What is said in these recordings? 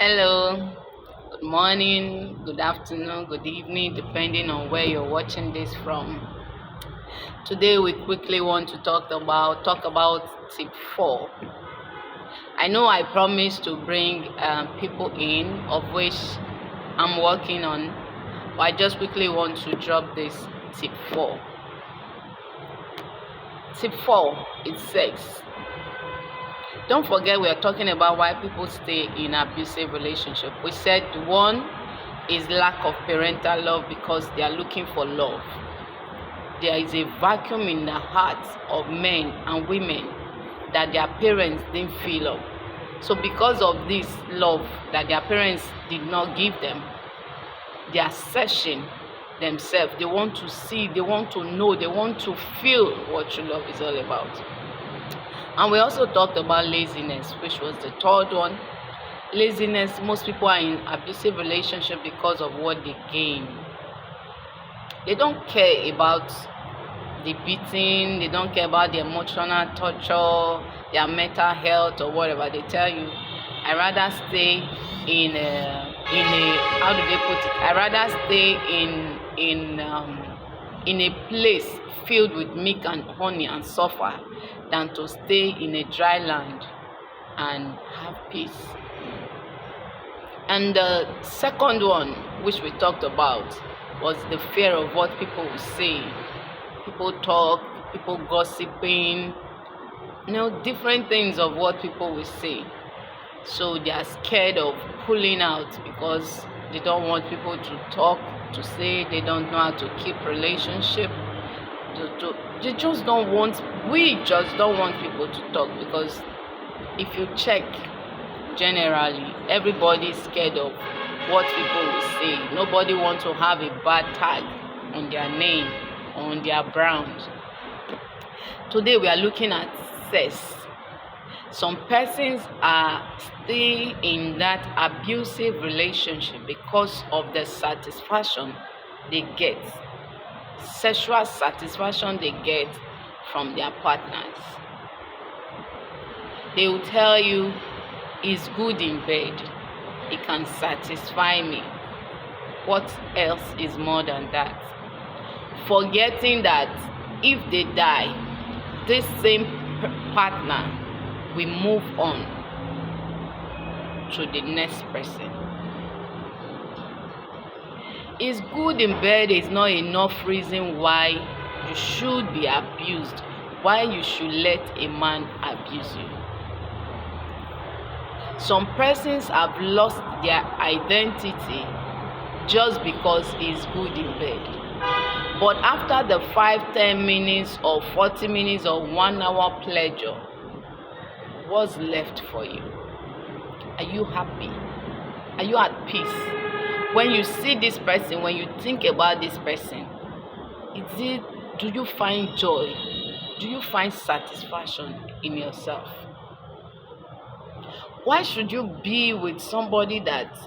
Hello, good morning, good afternoon, good evening, depending on where you're watching this from. Today we quickly want to talk about tip 4. I know I promised to bring people in, of which I'm working on, but I just quickly want to drop this tip 4. Tip 4, it says, don't forget we are talking about why people stay in abusive relationship. We said one is lack of parental love because they are looking for love. There is a vacuum in the hearts of men and women that their parents didn't fill up. So because of this love that their parents did not give them, they are searching themselves. They want to see, they want to know, they want to feel what true love is all about. And we also talked about laziness, which was the third one. Laziness, most people are in abusive relationship because of what they gain. They don't care about the beating, they don't care about the emotional torture, their mental health or whatever. They tell you, I rather stay in a how do they put it? I rather stay in a place filled with milk and honey and suffer than to stay in a dry land and have peace. And the second one, which we talked about, was the fear of what people will say. People talk, people gossiping, different things of what people will say. So they are scared of pulling out because they don't want people to talk, to say, they don't know how to keep relationship. They just don't want, we just don't want people to talk, because if you check, generally, everybody is scared of what people will say. Nobody wants to have a bad tag on their name, on their brand. Today we are looking at sex. Some persons are still in that abusive relationship because of the satisfaction they get, sexual satisfaction they get from their partners. They will tell you, it's good in bed, it can satisfy me. What else is more than that? Forgetting that if they die, this same partner will move on to the next person. It's good in bed is not enough reason why you should be abused, why you should let a man abuse you. Some persons have lost their identity just because it's good in bed. But after the 5-10 minutes or 40 minutes or 1 hour pleasure, what's left for you? Are you happy? Are you at peace? When you see this person, when you think about this person, do you find joy? Do you find satisfaction in yourself? Why should you be with somebody that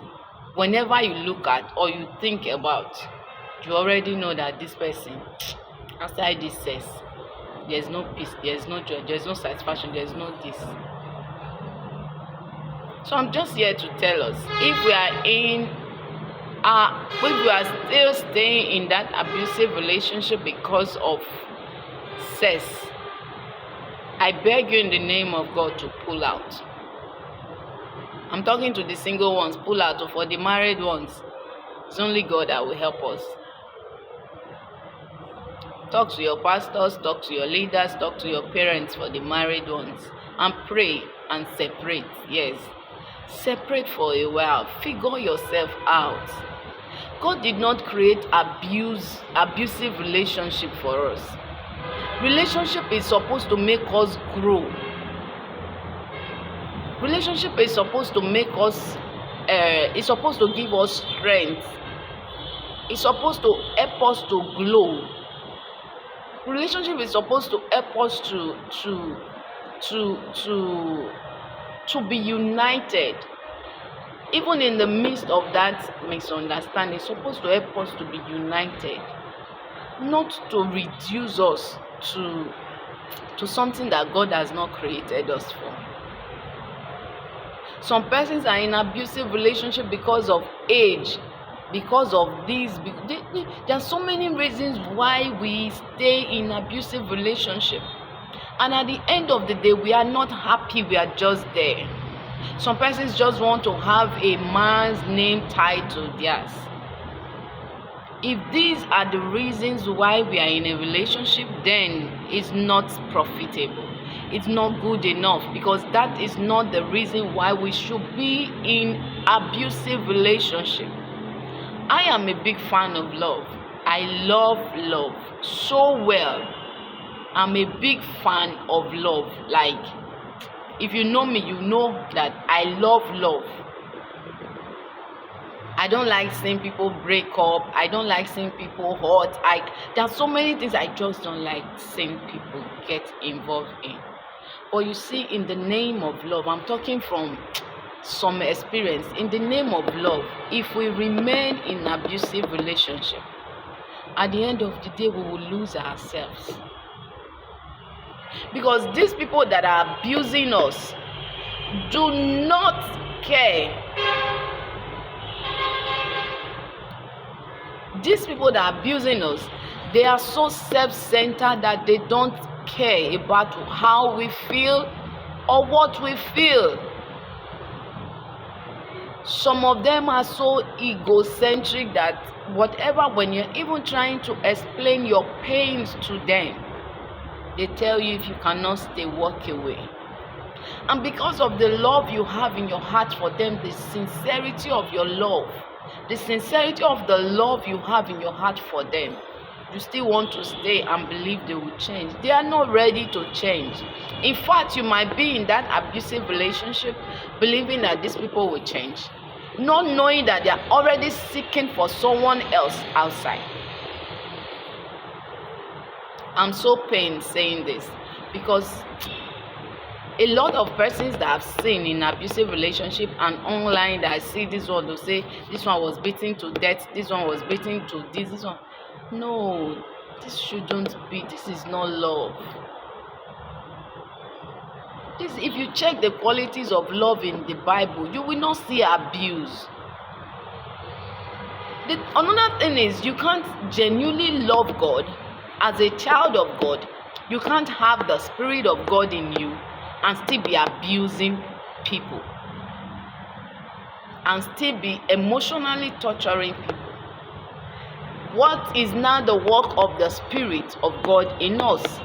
whenever you look at or you think about, you already know that this person, outside this sex, there's no peace, there's no joy, there's no satisfaction, there's no this. So I'm just here to tell us, if we are still staying in that abusive relationship because of sex, I beg you in the name of God to pull out. I'm talking to the single ones, pull out. Or for the married ones, it's only God that will help us. Talk to your pastors, talk to your leaders, talk to your parents for the married ones, and pray and separate. Yes, separate for a while. Figure yourself out. God did not create abusive relationship for us. Relationship is supposed to make us grow. Relationship is supposed to make us, it's supposed to give us strength. It's supposed to help us to glow. Relationship is supposed to help us to be united. Even in the midst of that misunderstanding, it's supposed to help us to be united, not to reduce us to something that God has not created us for. Some persons are in abusive relationship because of age, because of this. There are so many reasons why we stay in abusive relationship, and at the end of the day, we are not happy. We are just there. Some persons just want to have a man's name tied to theirs. If these are the reasons why we are in a relationship, then it's not profitable. It's not good enough, because that is not the reason why we should be in abusive relationship. I am a big fan of love. I love love so well. I'm a big fan of love. Like, if you know me, you know that I love love. I don't like seeing people break up. I don't like seeing people hurt. There are so many things I just don't like seeing people get involved in. But you see, in the name of love, I'm talking from some experience. In the name of love, if we remain in abusive relationship, at the end of the day, we will lose ourselves. Because these people that are abusing us do not care. These people that are abusing us, they are so self-centered that they don't care about how we feel or what we feel. Some of them are so egocentric that when you're even trying to explain your pains to them, they tell you if you cannot stay, walk away. And because of the love you have in your heart for them, the sincerity of your love, the sincerity of the love you have in your heart for them, you still want to stay and believe they will change. They are not ready to change. In fact, you might be in that abusive relationship believing that these people will change, not knowing that they are already seeking for someone else outside. I'm so pained saying this, because a lot of persons that I've seen in abusive relationship and online, that I see this one, they'll say this one was beaten to death, this one was beaten to this one. No, this shouldn't be. This is not love. If you check the qualities of love in the Bible, you will not see abuse. Another thing is, you can't genuinely love God as a child of God. You can't have the Spirit of God in you and still be abusing people, and still be emotionally torturing people. What is now the work of the Spirit of God in us?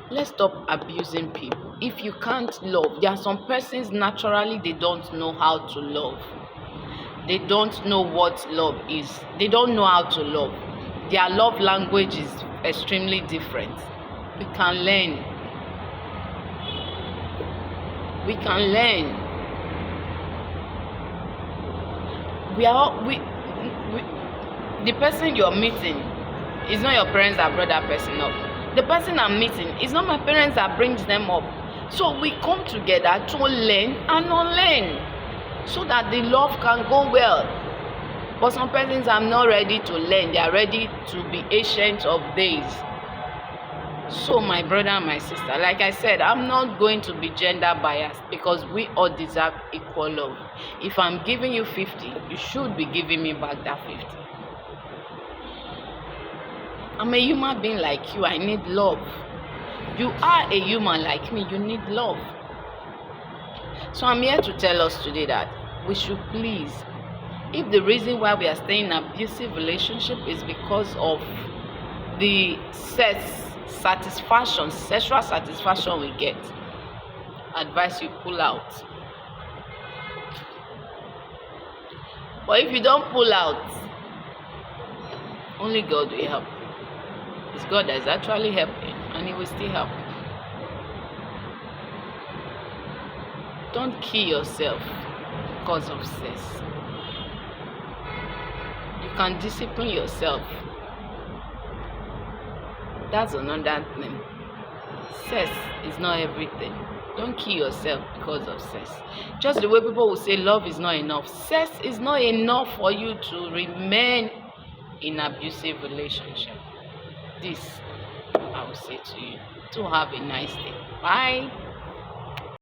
Let's stop abusing people. If you can't love, there are some persons naturally they don't know how to love. They don't know what love is. They don't know how to love. Their love language is extremely different. We can learn. We can learn. The person you're meeting is not your parents that brought that person up. The person I'm meeting is not my parents that brings them up. So we come together to learn and unlearn, so that the love can go well. But some persons are not ready to learn. They are ready to be ancient of days. So my brother and my sister, like I said, I'm not going to be gender biased, because we all deserve equal love. If I'm giving you 50, you should be giving me back that 50. I'm a human being like you. I need love. You are a human like me. You need love. So I'm here to tell us today that we should please, if the reason why we are staying in an abusive relationship is because of the sexual satisfaction we get, advise you pull out. But if you don't pull out, only God will help. It's God that is actually helping, and He will still help. Don't kill yourself because of sex. You can discipline yourself. That's another thing. Sex is not everything. Don't kill yourself because of sex. Just the way people will say love is not enough. Sex is not enough for you to remain in abusive relationship. This I will say to you. To have a nice day. Bye.